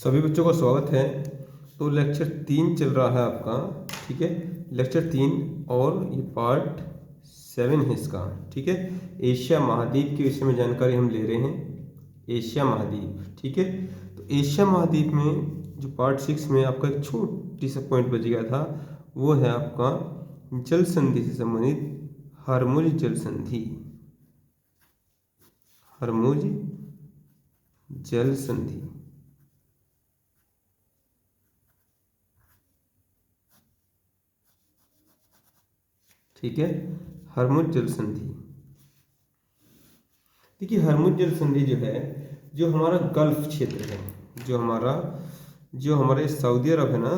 सभी बच्चों का स्वागत है। तो लेक्चर 3 चल रहा है आपका, ठीक है। लेक्चर 3 और ये पार्ट 7 है इसका, ठीक है। एशिया महाद्वीप के विषय में जानकारी हम ले रहे हैं। एशिया महाद्वीप, ठीक है। तो एशिया महाद्वीप में जो पार्ट 6 में आपका एक छोटी सा पॉइंट बच गया था, वो है आपका जल संधि से संबंधित हरमुज जल संधि। हरमुज जल संधि, ठीक है। हरमुज जल संधि, देखिए हरमुज जल संधि जो है, जो हमारा गल्फ क्षेत्र है, जो हमारे सऊदी अरब है ना,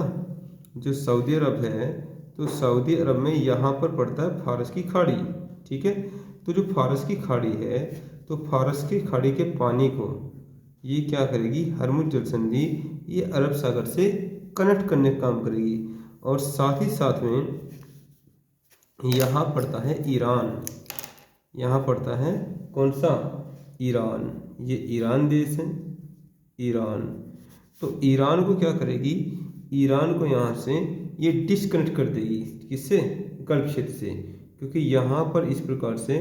जो सऊदी अरब है, तो सऊदी अरब में यहाँ पर पड़ता है फारस की खाड़ी, ठीक है। तो जो फारस की खाड़ी है, तो फारस की खाड़ी के पानी को ये क्या करेगी, हरमुज जल संधि ये अरब सागर से कनेक्ट करने का काम करेगी। और साथ ही साथ में यहाँ पड़ता है ईरान, यहाँ पड़ता है कौन सा, ईरान। ये ईरान देश है, ईरान। तो ईरान को क्या करेगी, ईरान को यहाँ से ये डिस्कनेक्ट कर देगी, किससे, गल्फ क्षेत्र से। क्योंकि यहाँ पर इस प्रकार से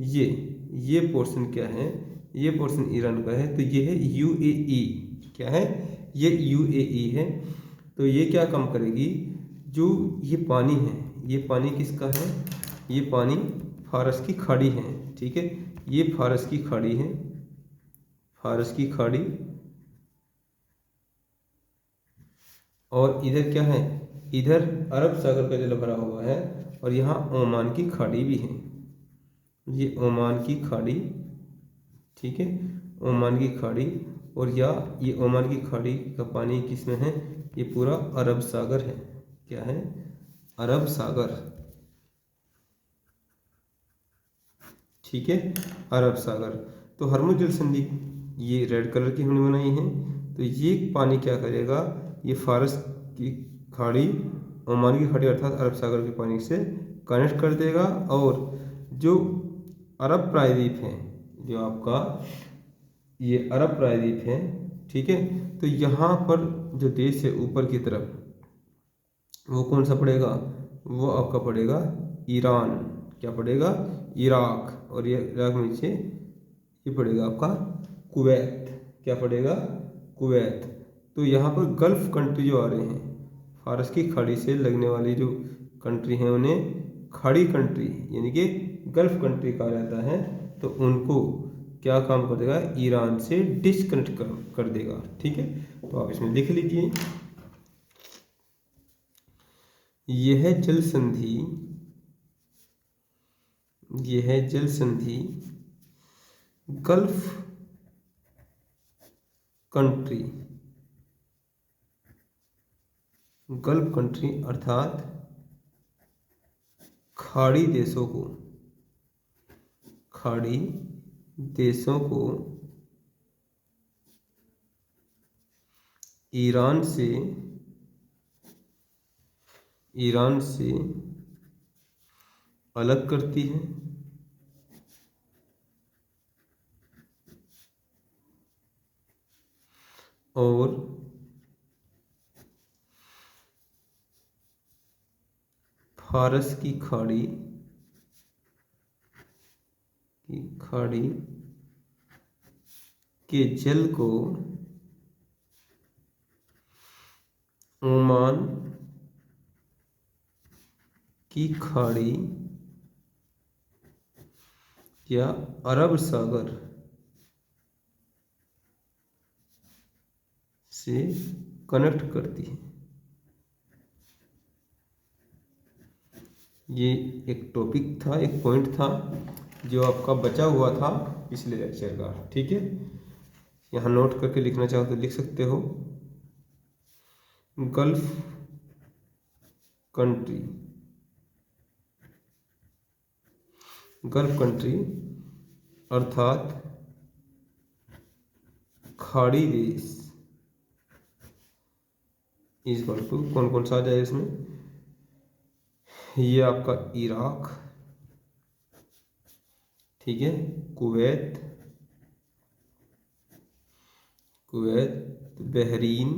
ये पोर्शन क्या है, ये पोर्शन ईरान का है, तो ये है यूएई। क्या है, ये यूएई है। तो ये क्या काम करेगी, जो ये पानी है, ये पानी किसका है, ये पानी फारस की खाड़ी है, ठीक है। ये फारस की खाड़ी है, फारस की खाड़ी। और इधर क्या है, इधर अरब सागर का जल भरा हुआ है, और यहाँ ओमान की खाड़ी भी है, ये ओमान की खाड़ी, ठीक है, ओमान की खाड़ी। और ये ओमान की खाड़ी का पानी किसमें है, ये पूरा अरब सागर है। क्या है, अरब सागर, ठीक है, अरब सागर। तो हरमुज जल संधि ये रेड कलर की हमने बनाई है। तो ये पानी क्या करेगा, ये फारस की खाड़ी, ओमान की खाड़ी अर्थात अरब सागर के पानी से कनेक्ट कर देगा। और जो अरब प्रायद्वीप है, जो आपका ये अरब प्रायद्वीप है, ठीक है। तो यहाँ पर जो देश है ऊपर की तरफ, वो कौन सा पड़ेगा, वो आपका पड़ेगा ईरान। क्या पड़ेगा, इराक। और ये इराक में नीचे ये पड़ेगा आपका कुवैत। क्या पड़ेगा, कुवैत। तो यहाँ पर गल्फ कंट्री जो आ रहे हैं, फारस की खाड़ी से लगने वाली जो कंट्री हैं, उन्हें खाड़ी कंट्री यानी कि गल्फ कंट्री कहा जाता है। तो उनको क्या काम कर देगा, ईरान से डिस्कनेक्ट कर देगा, ठीक है। तो आप इसमें लिख लीजिए, यह जल संधि, यह जल संधि गल्फ कंट्री, गल्फ कंट्री अर्थात खाड़ी देशों को, खाड़ी देशों को ईरान से अलग करती है। और फारस की खाड़ी के जल को ओमान की खाड़ी या अरब सागर से कनेक्ट करती है। ये एक टॉपिक था, एक पॉइंट था जो आपका बचा हुआ था पिछले लेक्चर का, ठीक है। यहाँ नोट करके लिखना चाहो तो लिख सकते हो, गल्फ कंट्री, गल्फ कंट्री अर्थात खाड़ी देश इक्वल टू कौन कौन सा आ जाए इसमें, ये आपका इराक, ठीक है, कुवैत, कुवैत, बहरीन,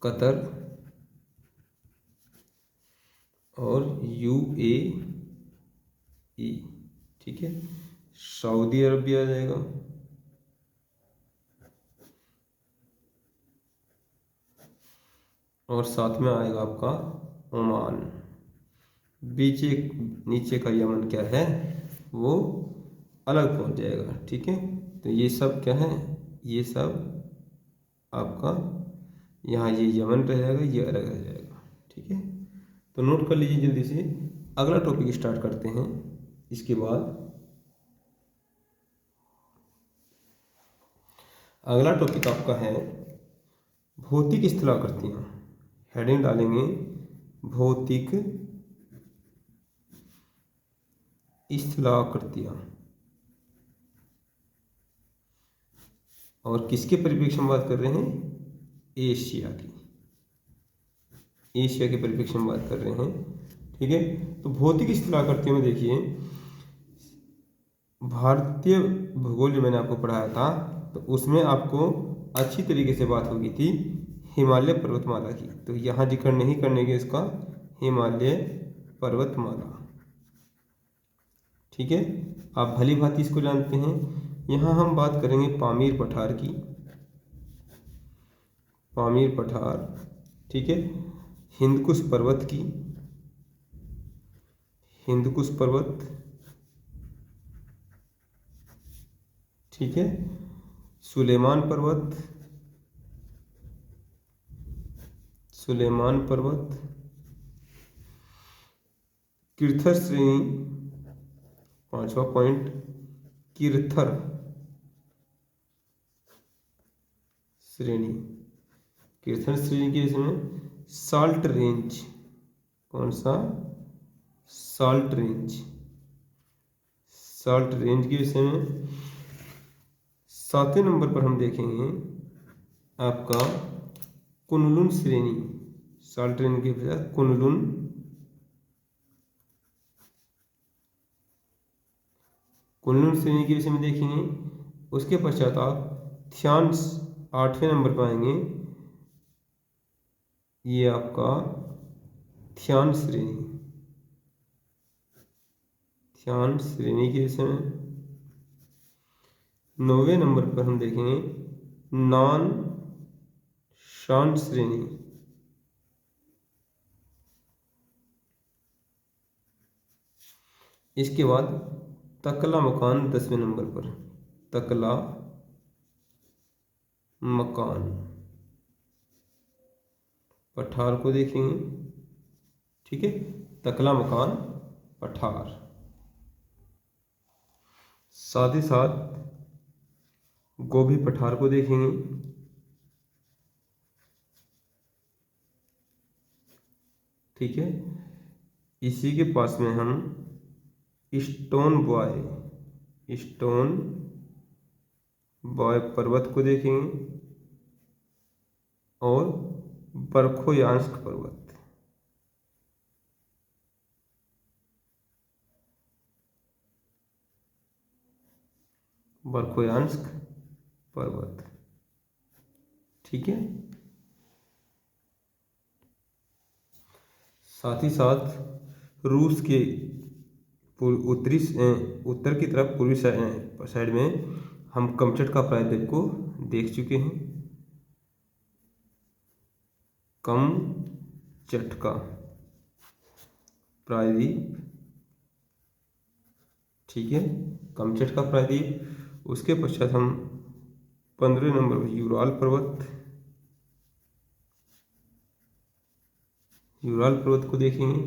कतर और UAE। ठीक है, सऊदी अरब भी आ जाएगा, और साथ में आएगा आपका ओमान। बीच नीचे का यमन क्या है, वो अलग पहुंच जाएगा। ठीक है, तो ये सब क्या है, ये सब आपका यहाँ ये यमन रहेगा, ये अलग रह जाएगा। ठीक है, तो नोट कर लीजिए जल्दी से। अगला टॉपिक स्टार्ट करते हैं। इसके बाद अगला टॉपिक आपका है भौतिक स्थलाकृतियाँ। हेडिंग डालेंगे भौतिक स्थलाकृतियाँ। और किसके परिप्रेक्ष्य में बात कर रहे हैं, एशिया की, एशिया के परिप्रेक्ष्य में बात कर रहे हैं। ठीक है, तो भौतिक स्थलाकृतियों में देखिए, भारतीय भूगोल जो मैंने आपको पढ़ाया था, तो उसमें आपको अच्छी तरीके से बात होगी थी हिमालय पर्वतमाला की। तो यहाँ जिक्र नहीं करने के इसका हिमालय पर्वतमाला। ठीक है, आप भली भांति इसको जानते हैं। यहाँ हम बात करेंगे पामीर पठार की, पामीर पठार। ठीक है, हिंदकुश पर्वत की, हिंदकुश पर्वत। ठीक है, सुलेमान पर्वत, सुलेमान पर्वत, किर्थर श्रेणी, पांचवा पॉइंट, किर्थर श्रेणी। किर्थर श्रेणी के इसमें साल्ट रेंज, कौन सा, साल्ट रेंज, साल्ट रेंज के विषय में। 7वें नंबर पर हम देखेंगे आपका कुनलुन श्रेणी, साल्ट रेंज के बजाय कुनलुन, कुनलुन श्रेणी के विषय में देखेंगे। उसके पश्चात आप थ्यांश 8वें नंबर पर आएंगे, ये आपका थ्यांश श्रेणी, थ्यांश श्रेणी के विषय में। 9वें नंबर पर हम देखेंगे नान शान श्रेणी, इसके बाद तकला मकान 10वें नंबर पर, तकला मकान पठार को देखेंगे। ठीक है, तकला मकान पठार। साथ ही साथ गोभी पठार को देखेंगे। ठीक है, इसी के पास में हम स्टोन बॉय, स्टोन बॉय पर्वत को देखेंगे, और बरखोयांस्क पर्वत, बरखोयांस्क पर्वत। ठीक है, साथ ही साथ रूस के उत्तरी उत्तर की तरफ पूर्वी साइड में हम कमचटका प्रायद्वीप को देख चुके हैं, कमचटका प्रायद्वीप। ठीक है, कमचटका प्रायद्वीप। उसके पश्चात हम 15वें नंबर पर यूराल पर्वत, यूराल पर्वत को देखेंगे,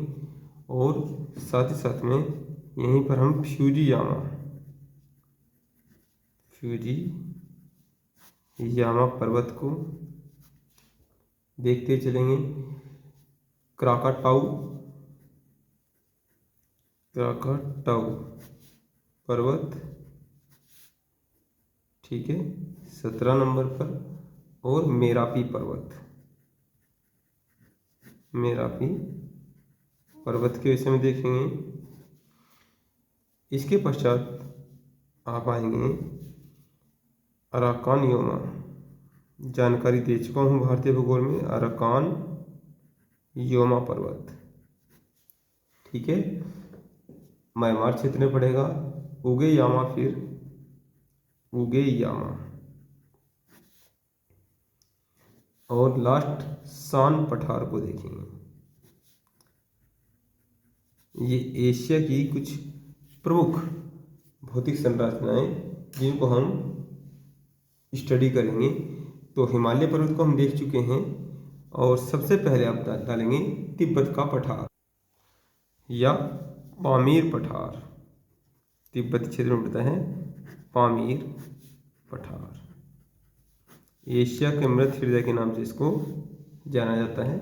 और साथ ही साथ में यहीं पर हम फ्यूजीयामा, फ्यूजीयामा पर्वत को देखते चलेंगे। क्राकाटाउ, क्राकाटाउ पर्वत। ठीक है, 17 नंबर पर, और मेरापी पर्वत, मेरापी पर्वत के विषय में देखेंगे। इसके पश्चात आप आएंगे अराकान योमा, जानकारी दे चुका हूँ भारतीय भूगोल में, अराकान योमा पर्वत। ठीक है, म्यांमार क्षेत्र में पड़ेगा। उगे यामा, फिर उगे यामा, और लास्ट सान पठार को देखेंगे। ये एशिया की कुछ प्रमुख भौतिक संरचनाएं जिनको हम स्टडी करेंगे। तो हिमालय पर्वत को हम देख चुके हैं, और सबसे पहले आप डालेंगे तिब्बत का पठार या पामीर पठार। तिब्बत क्षेत्र में पड़ता है पामीर पठार। एशिया के मृत हृदय के नाम से इसको जाना जाता है।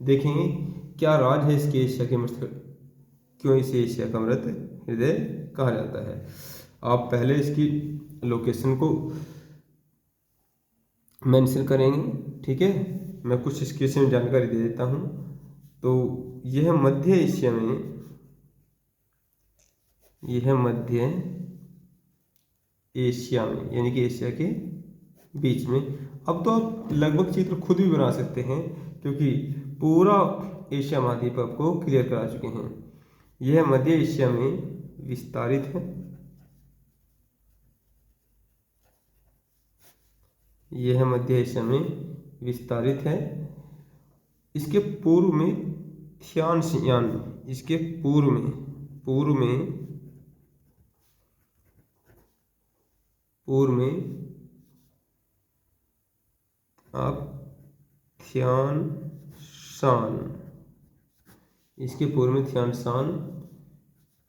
देखेंगे क्या राज है इसके एशिया के मृत, क्यों इसे एशिया का मृत हृदय कहा जाता है। आप पहले इसकी लोकेशन को मेंशन करेंगे। ठीक है, मैं कुछ इसके विषय में जानकारी दे देता हूँ। तो यह मध्य एशिया में, यह मध्य एशिया में यानी कि एशिया के बीच में। अब तो आप लगभग चित्र खुद भी बना सकते हैं, क्योंकि पूरा एशिया महाद्वीप आपको क्लियर करा चुके हैं। यह मध्य एशिया में विस्तारित है, यह मध्य एशिया में विस्तारित है। इसके पूर्व में थियानशियान, इसके पूर्व में आप थियानशान, इसके पूर्व में थियानशान,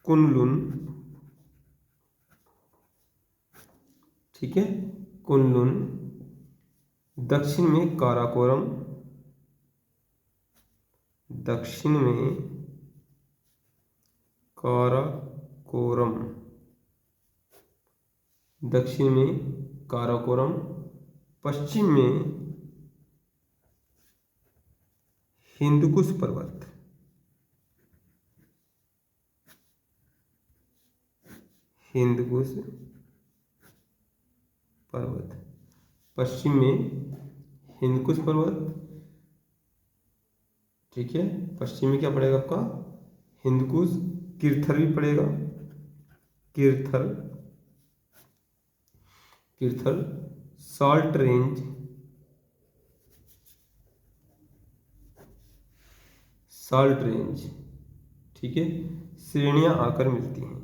कुनलुन, ठीक है, कुनलुन, दक्षिण में काराकोरम, दक्षिण में काराकोरम, दक्षिण में काराकोरम, पश्चिम में हिंदुकुश पर्वत, हिंदुकुश पर्वत, पश्चिम में हिंदकुश पर्वत। ठीक है, पश्चिम में क्या पड़ेगा आपका, हिंदकुश। किरथर भी पड़ेगा, Kirthar, Kirthar, salt range, salt range. ठीक है, श्रेणियां आकर मिलती हैं।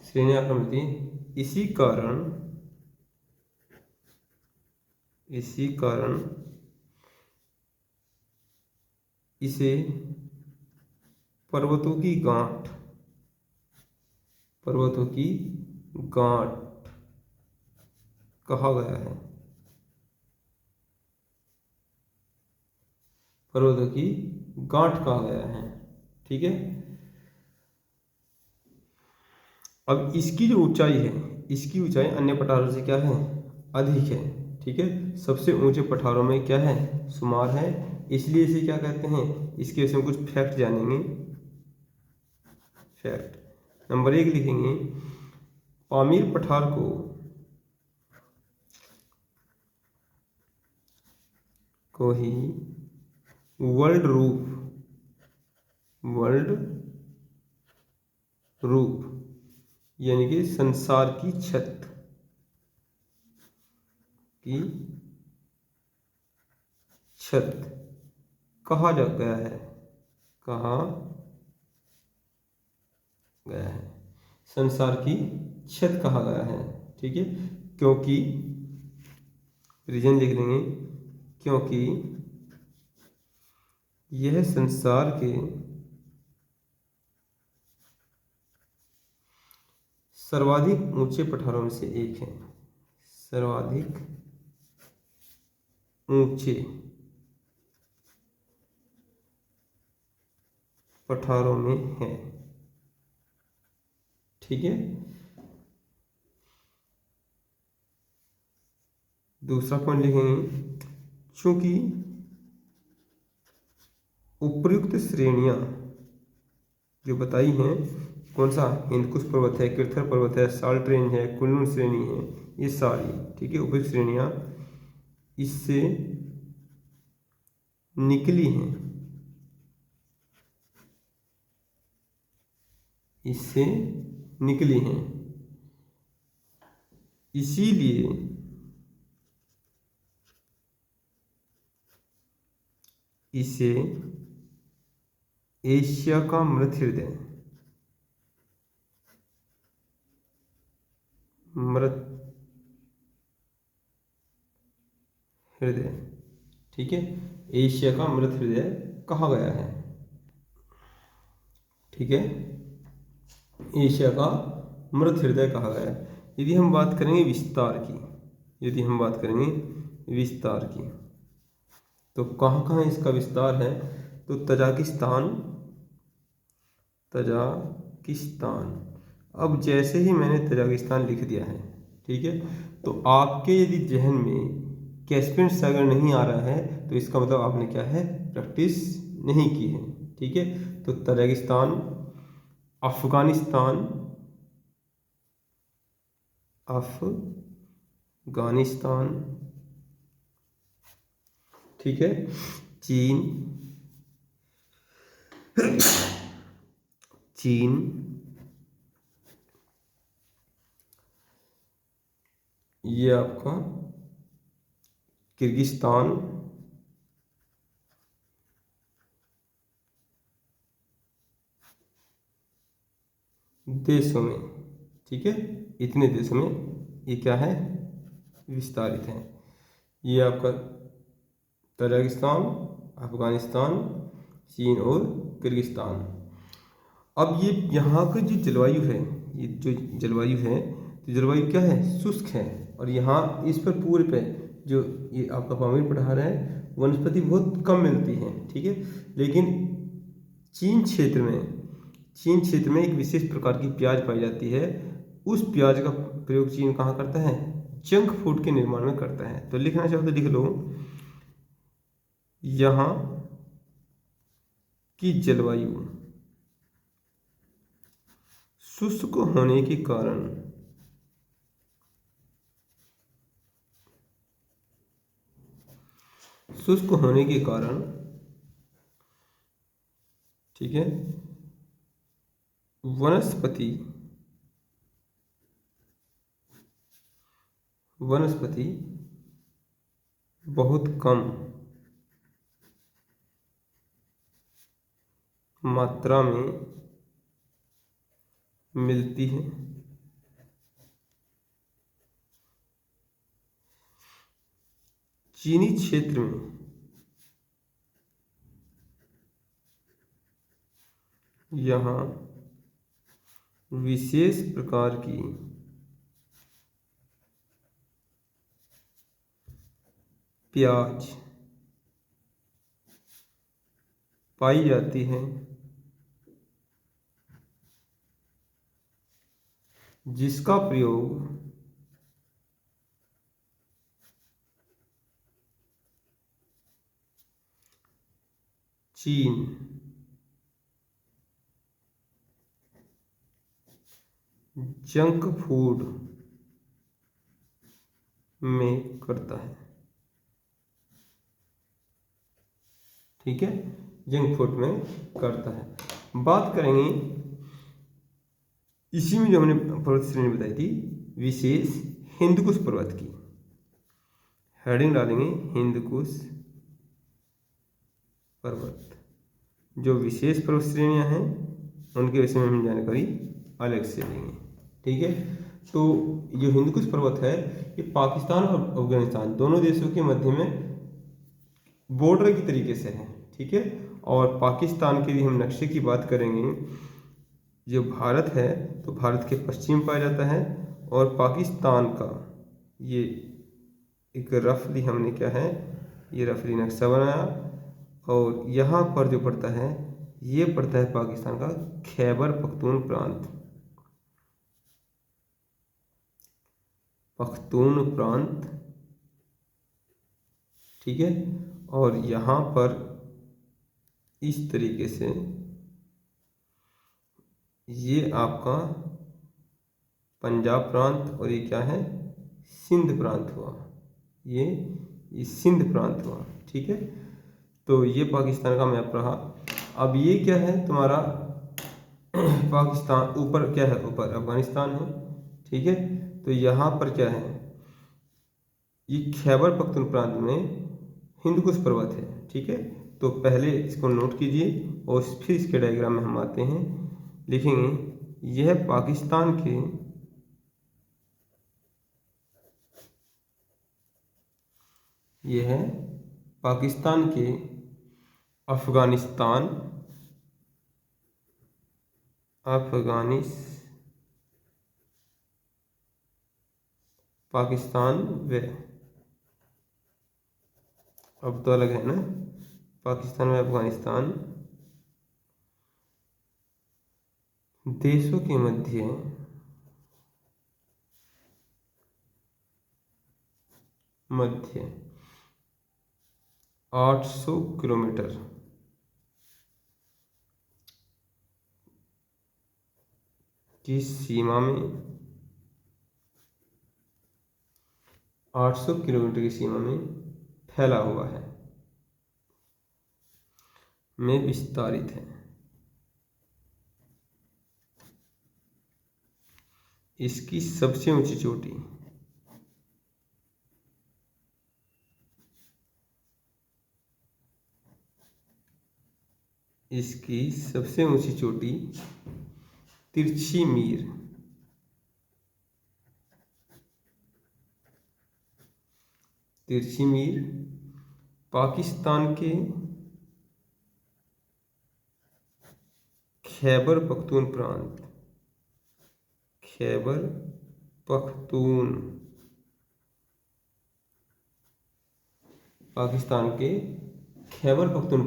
श्रेणियां आकर मिलती हैं। इसी कारण इसे पर्वतों की गांठ, पर्वतों की गांठ कहा गया है, पर्वतों की गांठ कहा गया है। ठीक है, अब इसकी जो ऊंचाई है, इसकी ऊंचाई अन्य पठारों से क्या है, अधिक है। ठीक है, सबसे ऊंचे पठारों में क्या है, शुमार है, इसलिए इसे क्या कहते हैं। इसके विषय में कुछ फैक्ट जानेंगे। फैक्ट नंबर 1 लिखेंगे, पामीर पठार को ही वर्ल्ड रूफ यानी कि संसार की छत कहा जा गया है, कहा गया है, संसार की छत कहा गया है। ठीक है, क्योंकि रीजन लिख देंगे, क्योंकि यह संसार के सर्वाधिक ऊंचे पठारों में से एक है, सर्वाधिक ऊंचे पठारों में है। ठीक है, दूसरा पॉइंट लिखेंगे, चूंकि उपर्युक्त श्रेणियां जो बताई हैं, कौन सा, हिंदकुश पर्वत है, किर्थर पर्वत है, साल्ट रेंज है, कुनलुन श्रेणी है, ये सारी, ठीक है, उपर्युक्त श्रेणियां इससे निकली हैं, इससे निकली हैं, इसीलिए इसे एशिया का मृत हृदय, मृत हृदय, ठीक है, एशिया का मृत हृदय कहा गया है, ठीक है, एशिया का मृत हृदय कहा गया है। यदि हम बात करेंगे विस्तार की, यदि हम बात करेंगे विस्तार की, तो कहाँ कहाँ इसका विस्तार है, तो तजाकिस्तान, तजाकिस्तान, अब जैसे ही मैंने तजाकिस्तान लिख दिया है, ठीक है, तो आपके यदि जहन में कैस्पियन सागर नहीं आ रहा है तो इसका मतलब आपने क्या है, प्रैक्टिस नहीं की है, ठीक है। तो तजाकिस्तान, अफगानिस्तान, अफगानिस्तान, ठीक है, चीन, चीन, ये आपका किर्गिस्तान, देशों में, ठीक है, इतने देशों में ये क्या है, विस्तारित है। ये आपका तजाकिस्तान, अफगानिस्तान, चीन और किर्गिस्तान। अब ये यहाँ की जो जलवायु है, ये जो जलवायु है, तो जलवायु क्या है, शुष्क है, और यहाँ इस पर पूरे पे जो ये आपका पामीर पठार है, वनस्पति बहुत कम मिलती है, ठीक है। लेकिन चीन क्षेत्र में, चीन क्षेत्र में एक विशेष प्रकार की प्याज पाई जाती है, उस प्याज का प्रयोग चीन कहाँ करता है, जंक फूड के निर्माण में करता है। तो लिखना चाहो तो लिख लो, यहाँ की जलवायु शुष्क होने के कारण, शुष्क होने के कारण, ठीक है, वनस्पति, वनस्पति बहुत कम मात्रा में मिलती है, चीनी क्षेत्र में यहाँ विशेष प्रकार की प्याज पाई जाती है, जिसका प्रयोग चीन जंक फूड में करता है, ठीक है, जंक फूड में करता है। बात करेंगे इसी में जो हमने पर्वत श्रेणी बताई थी, विशेष हिंदकुश पर्वत की, हेडिंग डालेंगे हिंदकुश पर्वत। जो विशेष पर्वत श्रेणियां हैं उनके विषय में हम जानकारी अलग से लेंगे, ठीक है। तो जो हिंदकुश पर्वत है, ये पाकिस्तान और अफगानिस्तान दोनों देशों के मध्य में बॉर्डर की तरीके से है, ठीक है। और पाकिस्तान के यदि हम नक्शे की बात करेंगे, जो भारत है तो भारत के पश्चिम पाया जाता है, और पाकिस्तान का ये एक रफली हमने क्या है, ये रफली नक्शा बनाया, और यहाँ पर जो पड़ता है, ये पड़ता है पाकिस्तान का खैबर पख्तून प्रांत, पख्तून प्रांत, ठीक है। और यहाँ पर इस तरीके से ये आपका पंजाब प्रांत और ये क्या है, सिंध प्रांत हुआ, ये सिंध प्रांत हुआ, ठीक है। तो ये पाकिस्तान का मैप रहा। अब ये क्या है तुम्हारा पाकिस्तान, ऊपर क्या है, ऊपर अफगानिस्तान है, ठीक है। तो यहाँ पर क्या है, ये खैबर पख्तूनख्वा में हिंदकुश पर्वत है, ठीक है। तो पहले इसको नोट कीजिए और फिर इसके डायग्राम में हम आते हैं, लिखेंगे यह पाकिस्तान के यह है पाकिस्तान के अफगानिस्तान पाकिस्तान व, अब तो अलग है ना, पाकिस्तान व अफगानिस्तान देशों के मध्य 800 किलोमीटर की सीमा में, 800 किलोमीटर की सीमा में फैला हुआ है, में विस्तारित है। इसकी सबसे ऊंची चोटी तिरछी मीर पाकिस्तान के खैबर पख्तून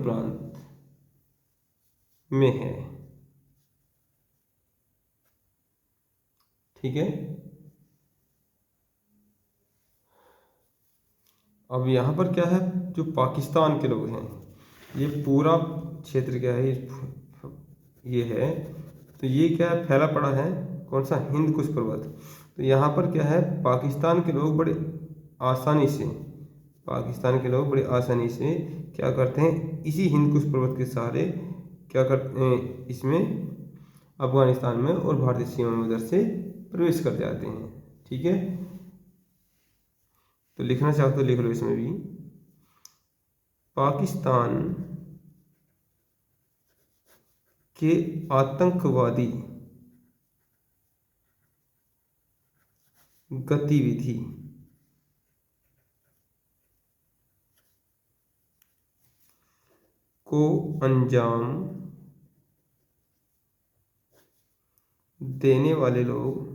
प्रांत में है, ठीक है। अब यहाँ पर क्या है, जो पाकिस्तान के लोग हैं, ये पूरा क्षेत्र क्या है, ये है, तो ये क्या है, फैला पड़ा है, कौन सा, हिंदकुश पर्वत। तो यहाँ पर क्या है, पाकिस्तान के लोग बड़े आसानी से क्या करते हैं, इसी हिंदकुश पर्वत के सहारे क्या करते हैं, इसमें अफगानिस्तान में और भारतीय सीमा में उधर से प्रवेश कर जाते हैं, ठीक है। तो लिखना चाहो तो लिख लो इसमें भी, पाकिस्तान के आतंकवादी गतिविधि को अंजाम देने वाले लोग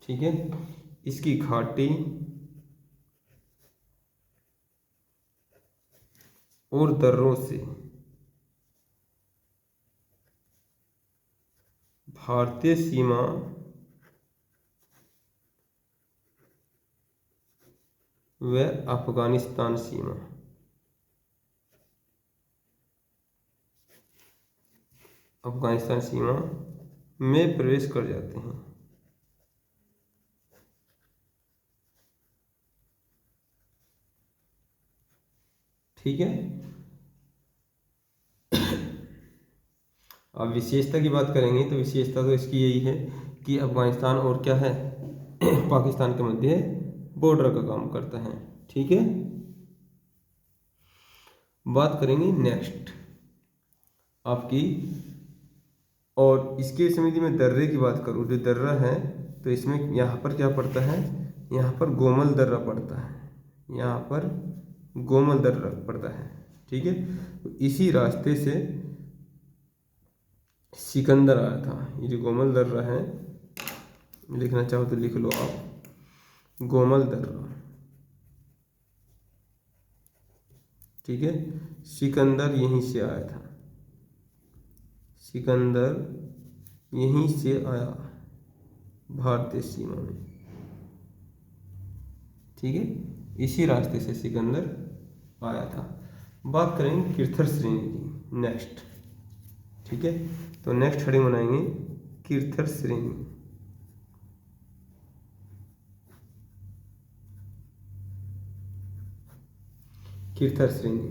ठीक है, इसकी घाटी और दर्रों से भारतीय सीमा व अफगानिस्तान सीमा में प्रवेश कर जाते हैं, ठीक है। अब विशेषता की बात करेंगे तो विशेषता तो इसकी यही है कि अफगानिस्तान और क्या है पाकिस्तान के मध्य बॉर्डर का काम करता है, ठीक है। बात करेंगे नेक्स्ट आपकी, और इसके समिति में दर्रे की बात करूँ, जो दर्रा है तो इसमें यहाँ पर क्या पड़ता है, यहाँ पर गोमल दर्रा पड़ता है, यहाँ पर गोमल दर्रा पड़ता है, ठीक है। तो इसी रास्ते से सिकंदर आया था। ये जो गोमल दर्रा है, लिखना चाहो तो लिख लो आप, गोमल दर्रा, ठीक है। सिकंदर यहीं से आया था, सिकंदर यहीं से आया भारतीय सीमा में, ठीक है, इसी रास्ते से सिकंदर आया था। बात करेंगे किर्थर श्रेणी की नेक्स्ट, ठीक है। तो नेक्स्ट हेडिंग बनाएंगे किर्थर श्रेणी। किर्थर श्रेणी,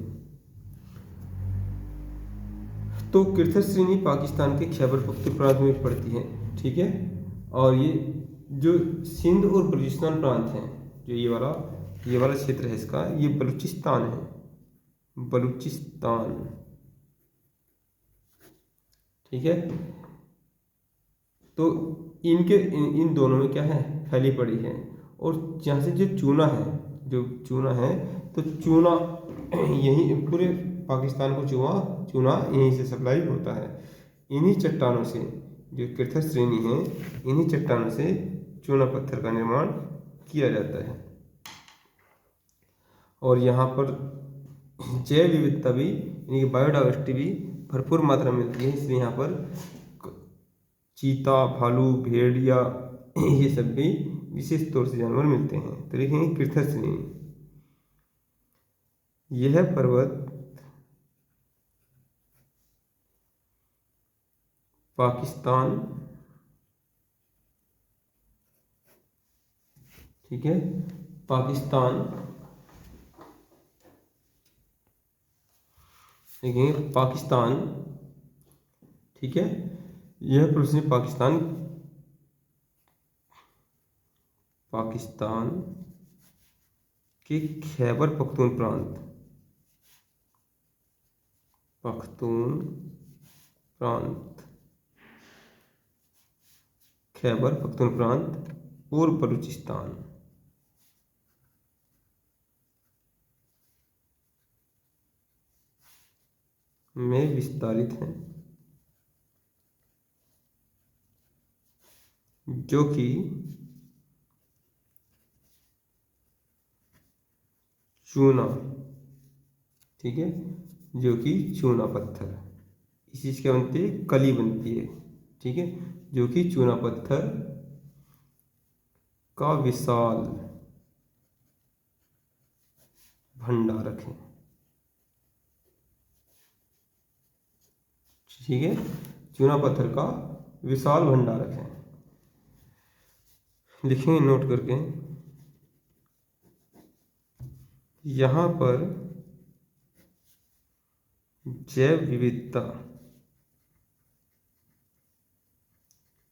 तो किर्थर श्रेणी पाकिस्तान के खैबर पख्तूनख्वा में पड़ती है, ठीक है। और ये जो सिंध और बलूचिस्तान प्रांत हैं, जो ये वाला क्षेत्र है इसका, ये बलूचिस्तान है, बलूचिस्तान, ठीक है। तो इन दोनों में क्या है, फैली पड़ी है। और यहाँ से जो चूना है तो चूना यही पूरे पाकिस्तान को चूना यहीं से सप्लाई होता है। इन्हीं चट्टानों से, जो किर्थर श्रेणी है, इन्हीं चट्टानों से चूना पत्थर का निर्माण किया जाता है। और यहाँ पर जैव विविधता भी, यानी कि बायोडाइवर्सिटी भी भरपूर मात्रा में मिलती है, इसलिए यहाँ पर चीता, भालू, भेड़िया ये सब भी विशेष तौर से जानवर मिलते हैं। तो देखेंगे किर्थर श्रेणी, यह पर्वत पाकिस्तान, ठीक है, पाकिस्तान, देखेंगे पाकिस्तान, ठीक है, यह प्रश्न पाकिस्तान के खैबर पख्तून प्रांत और बलूचिस्तान में विस्तारित है, जो कि चूना, ठीक है, जो कि चूना पत्थर, इस चीज क्या बनती है, कली बनती है, ठीक है, जो कि चूना पत्थर का विशाल भंडारक है, ठीक है, चूना पत्थर का विशाल भंडारक है। लिखेंगे नोट करके, यहाँ पर जैव विविधता,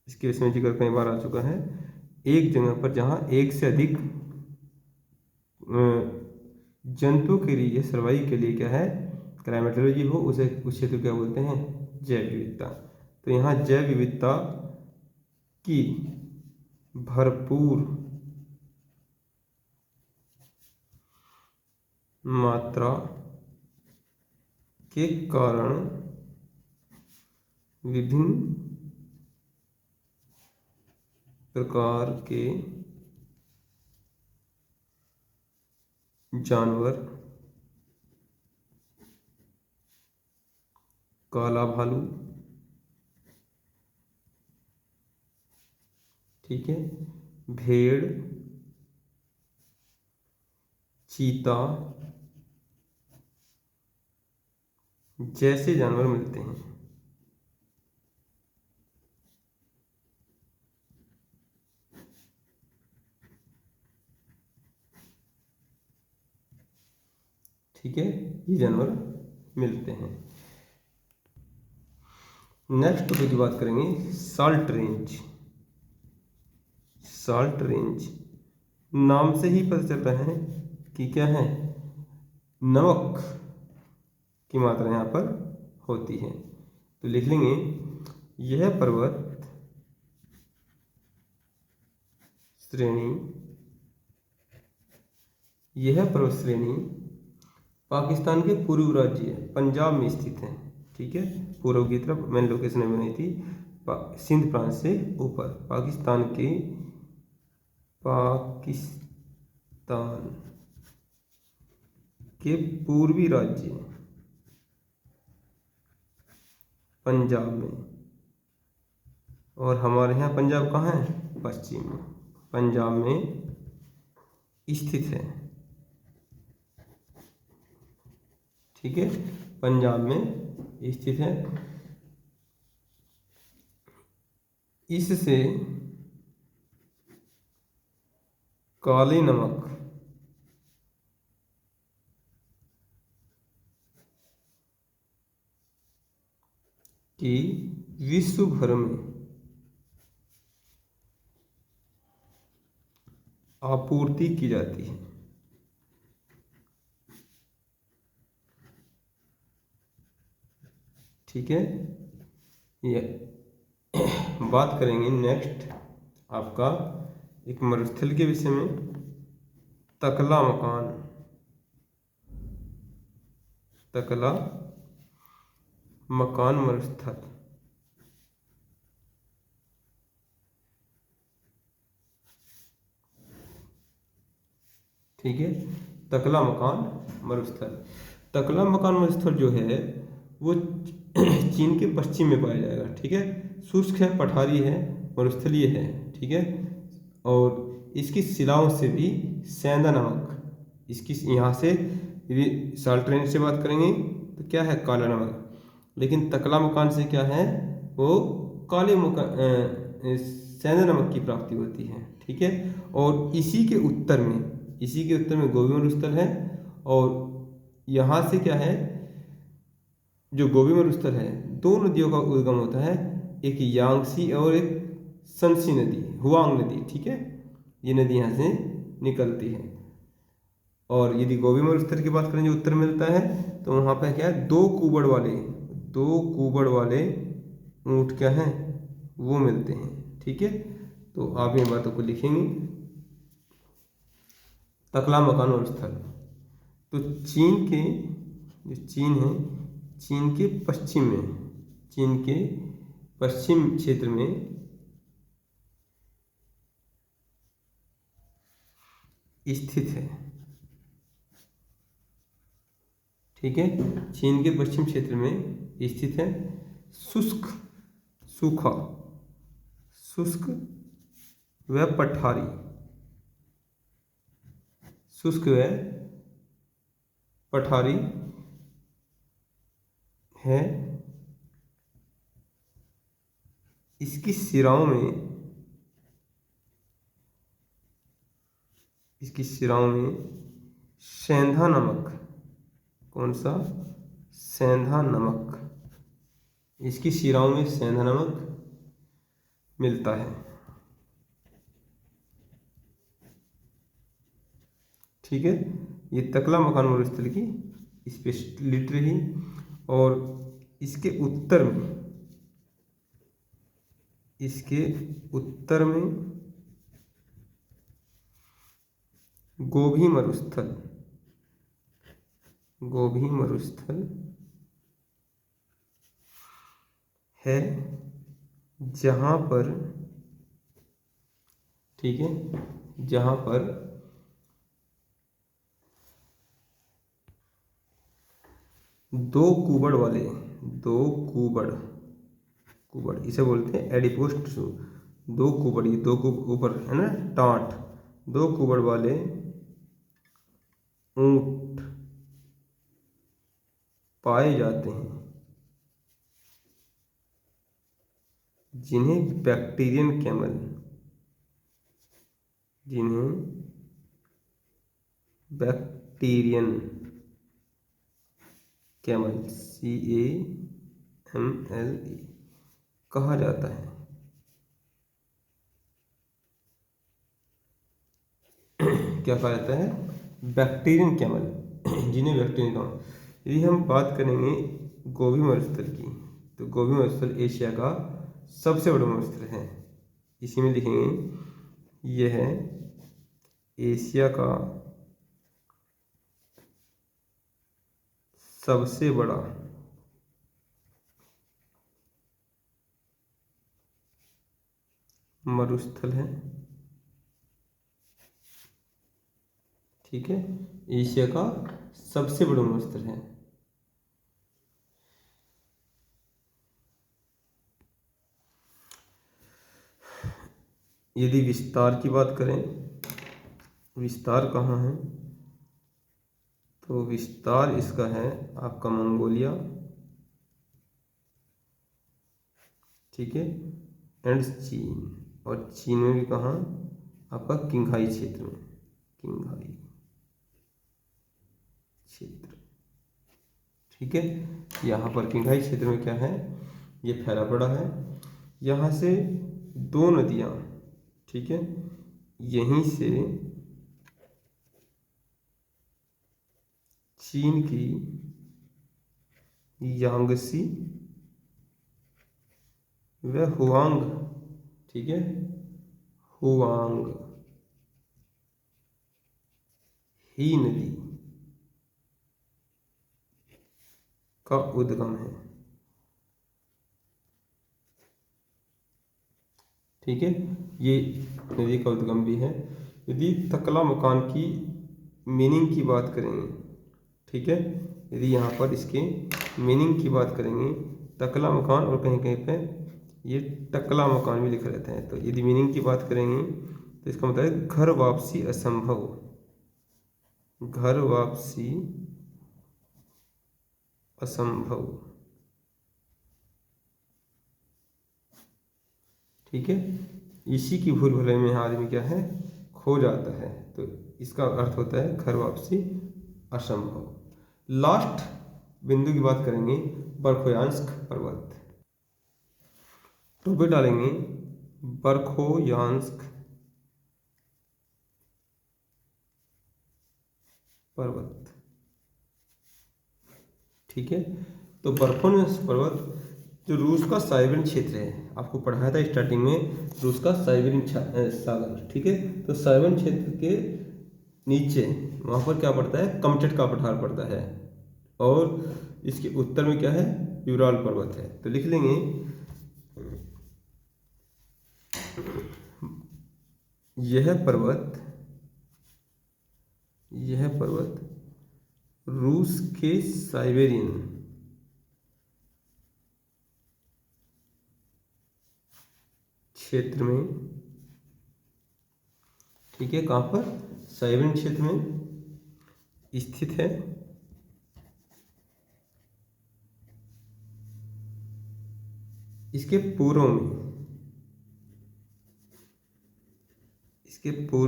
इसके विषय में जिक्र कई बार आ चुका है। एक जगह पर जहाँ एक से अधिक जंतु के लिए, सर्वाइव के लिए क्या है, क्लाइमेटोलॉजी हो, उस क्षेत्र क्या बोलते हैं, जैव विविधता। तो यहाँ जैव विविधता की भरपूर मात्रा के कारण विभिन्न प्रकार के जानवर, काला भालू, ठीक है, भेड़, चीता जैसे जानवर मिलते हैं। ठीक है, ये जानवर मिलते हैं। नेक्स्ट टॉपिक की बात करेंगे साल्ट रेंज। साल्ट रेंज नाम से ही पता चल रहा है कि क्या है, नमक की मात्रा यहाँ पर होती है। तो लिख लेंगे, यह पर्वत श्रेणी पाकिस्तान के पूर्व राज्य पंजाब में स्थित है, ठीक है, पूर्व की तरफ मैंने लोकेशन में बनाई थी, सिंध प्रांत से ऊपर, पाकिस्तान के पूर्वी राज्य पंजाब में, और हमारे यहाँ पंजाब कहाँ है, पश्चिम में, पंजाब में स्थित है। ठीक है, पंजाब में स्थित है। इससे काले नमक की विश्व भर में आपूर्ति की जाती है। ठीक है, ये बात करेंगे नेक्स्ट आपका एक मरुस्थल के विषय में, तकला मकान। तकला मकान मरुस्थल। ठीक है, तकला मकान मरुस्थल। तकला मकान मरुस्थल जो है वो चीन के पश्चिम में पाया जाएगा। ठीक है, शुष्क है, पठारी है, मरुस्थलीय है। ठीक है, और इसकी शिलाओं से भी सेंधा नमक, इसकी यहाँ से यदि साल्ट रेंज से बात करेंगे तो क्या है, काला नमक। लेकिन तकला मकान से क्या है, वो काले मकान सेंधा नमक की प्राप्ति होती है। ठीक है, और इसी के उत्तर में गोबी मरुस्थल है। और यहाँ से क्या है, जो गोबी मरुस्थल है, दो नदियों का उद्गम होता है, एक यांगसी और एक संसी नदी, हुआंग नदी। ठीक है, ये नदी यहाँ से निकलती है। और यदि गोबी मरुस्थल की बात करें जो उत्तर में मिलता है, तो वहाँ पर क्या है, दो कुबड़ वाले ऊँट क्या हैं, वो मिलते हैं। ठीक है, तो आप इन बातों को लिखेंगे। तकला मकान मरुस्थल, तो चीन के जो चीन है, चीन के पश्चिम क्षेत्र में स्थित है। ठीक है, चीन के पश्चिम क्षेत्र में स्थित है। शुष्क व पठारी, शुष्क व पठारी है। इसकी सिराओं में सेंधा नमक, कौन सा, सेंधा नमक, इसकी शिराओं में सेंधा नमक मिलता है। ठीक है, ये तकला मकान मरुस्थल की स्पेशलिटी रही। और इसके उत्तर में गोभी मरुस्थल है, जहाँ पर, ठीक है, जहाँ पर दो कुबड़ इसे बोलते हैं एडिपोस टिश्यू। दो कुबड़, ये दो ऊपर है ना टाँट, दो कुबड़ वाले ऊंट पाए जाते हैं, जिन्हें बैक्टीरियन कैमल CAML कहा जाता है। क्या कहा जाता है, बैक्टीरियन कैमल, जिन्हें बैक्टीरियन कैमल। यदि हम बात करेंगे गोबी मरुस्थल की, तो गोबी मरुस्थल एशिया का सबसे बड़ा मरुस्थल है। इसी में लिखेंगे, यह है एशिया का सबसे बड़ा मरुस्थल है। ठीक है, एशिया का सबसे बड़ा मरुस्थल है। यदि विस्तार की बात करें विस्तार कहाँ है, तो विस्तार इसका है आपका मंगोलिया, ठीक है, एंड चीन। और चीन में भी कहाँ, आपका किंघाई क्षेत्र में, किंघाई क्षेत्र, ठीक है। यहाँ पर किंघाई क्षेत्र में क्या है, ये फैला पड़ा है। यहाँ से दो नदियाँ, ठीक है, यहीं से चीन की यांगसी व हुआंग, ठीक है, हुआंग ही नदी का उद्गम है, ठीक है, ये नदी का उद्गम भी है। यदि तकला मकान की मीनिंग की बात करेंगे, ठीक है, यदि यहाँ पर इसके मीनिंग की बात करेंगे, तकला मकान और कहीं कहीं पे ये टकला मकान भी लिखा रहता है, तो यदि मीनिंग की बात करेंगे तो इसका मतलब है घर वापसी असंभव, घर वापसी असंभव, ठीक है। इसी की भूल भुलैया में आदमी क्या है, खो जाता है, तो इसका अर्थ होता है घर वापसी असंभव। लास्ट बिंदु की बात करेंगे, बर्खोयांस्क पर्वत, तो भी डालेंगे बर्खोयांस्क पर्वत, ठीक है। तो बर्खोयांस्क पर्वत जो रूस का साइबेरियन क्षेत्र है, आपको पढ़ाया था स्टार्टिंग में, रूस का साइबेरियन सागर, ठीक है। तो साइबेरियन क्षेत्र के नीचे वहाँ पर क्या पड़ता है, कमचटका पठार पड़ता है, और इसके उत्तर में क्या है, यूराल पर्वत है। तो लिख लेंगे यह पर्वत रूस के साइबेरियन क्षेत्र में, ठीक है, कहाँ पर, साइबेरियन क्षेत्र में स्थित है। इसके पूर्व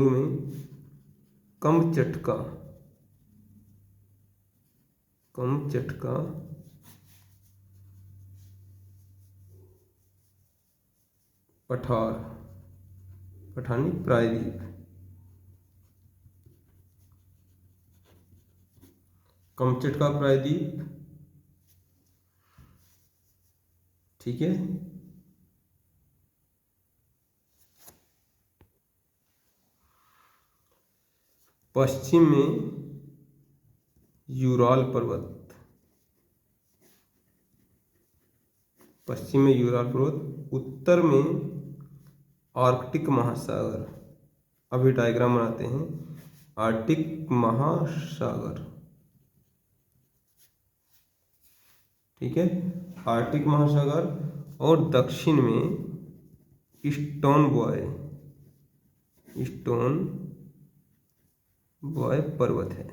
में कमचटका पठार, पठानी प्रायद्वीप, कमचटका प्रायद्वीप, ठीक है। पश्चिम में यूराल पर्वत, पश्चिम में यूराल पर्वत, उत्तर में आर्कटिक महासागर, अभी डायग्राम बनाते हैं, आर्कटिक महासागर, ठीक है, आर्कटिक महासागर, और दक्षिण में स्टोन बॉय पर्वत है,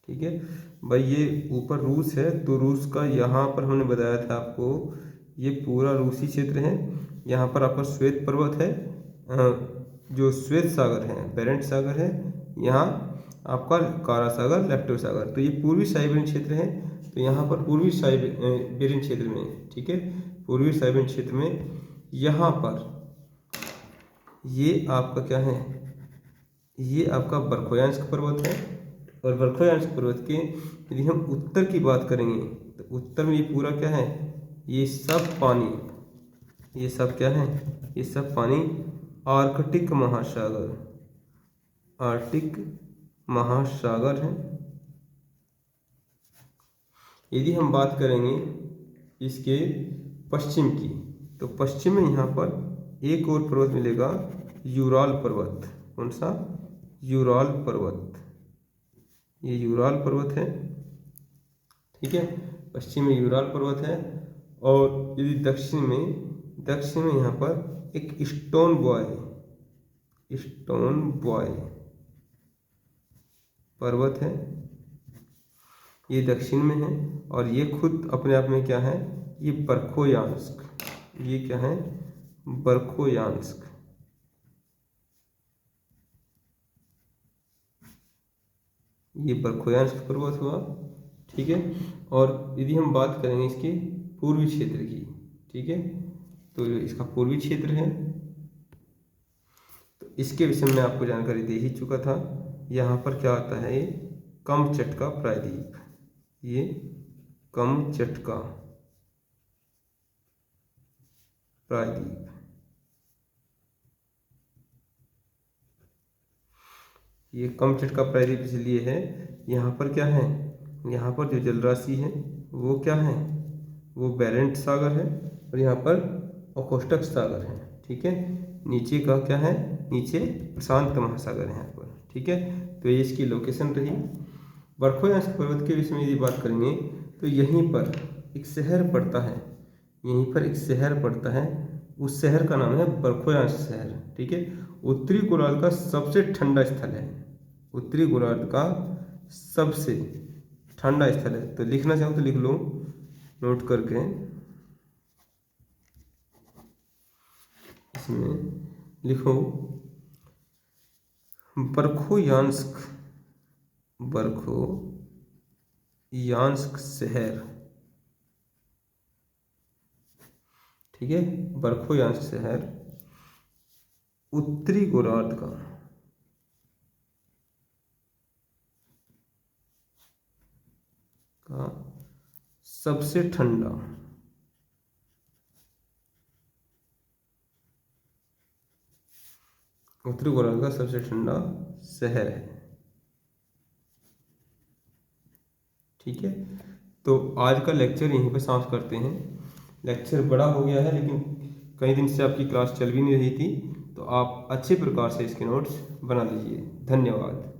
ठीक है भाई। ये ऊपर रूस है, तो रूस का यहाँ पर हमने बताया था आपको, ये पूरा रूसी क्षेत्र है। यहाँ पर आपका श्वेत पर्वत है, जो श्वेत सागर है, बेरेंट सागर है, यहाँ आपका कारा सागर, लेप्टो सागर, तो ये पूर्वी साइबेरियन क्षेत्र है। तो यहाँ पर पूर्वी साइबेरियन क्षेत्र में, ठीक है, पूर्वी साइबेरियन क्षेत्र में यहाँ पर ये आपका क्या है, ये आपका बर्खोयांस्क पर्वत है। और बर्खोयांस्क पर्वत के यदि हम उत्तर की बात करेंगे, तो उत्तर में ये पूरा क्या है, ये सब पानी, ये सब क्या है, ये सब पानी आर्कटिक महासागर है। यदि हम बात करेंगे इसके पश्चिम की, तो पश्चिम में यहाँ पर एक और पर्वत मिलेगा, यूराल पर्वत। कौन सा, यूराल पर्वत, ये यूराल पर्वत है, ठीक है, पश्चिम में यूराल पर्वत है। और यदि दक्षिण में यहाँ पर एक स्टोन बॉय पर्वत है, ये दक्षिण में है, और ये खुद अपने आप में क्या है, ये बर्खोयांस्क, ये क्या है, बर्खोयांस्क। ये बर्खोयांस्क पर्वत हुआ, ठीक है। और यदि हम बात करेंगे इसके पूर्वी क्षेत्र की, ठीक है, तो इसका पूर्वी क्षेत्र है, तो इसके विषय में आपको जानकारी दे ही चुका था। यहाँ पर क्या आता है, ये कमचटका प्रायद्वीप, ये कमचटका प्रायद्वीप, ये कमचटका प्रायद्वीप इसलिए है, यहाँ पर क्या है, यहाँ पर जो जलराशि है वो क्या है, वो बैरेंट सागर है, और यहाँ पर ओखोस्टक सागर है, ठीक है। नीचे का क्या है, नीचे प्रशांत महासागर है यहाँ पर, ठीक है। तो ये इसकी लोकेशन रही। बर्खोयांस्क पर्वत के विषय में यदि बात करेंगे तो यहीं पर एक शहर पड़ता है, यहीं पर एक शहर पड़ता है, उस शहर का नाम है बर्खोयांस्क शहर, ठीक है। उत्तरी गोलार्ध का सबसे ठंडा स्थल है, उत्तरी गोलार्ध का सबसे ठंडा स्थल है। तो लिखना चाहो तो लिख लो नोट करके, इसमें लिखो बर्खोयांस्क, बर्खोयांस्क शहर, ठीक है। बर्खोयांस्क शहर उत्तरी गोलार्ध का सबसे ठंडा, उत्तरी गोलार्ध का सबसे ठंडा शहर है, ठीक है। तो आज का लेक्चर यहीं पे समाप्त करते हैं। लेक्चर बड़ा हो गया है, लेकिन कई दिन से आपकी क्लास चल भी नहीं रही थी, तो आप अच्छे प्रकार से इसके नोट्स बना लीजिए। धन्यवाद।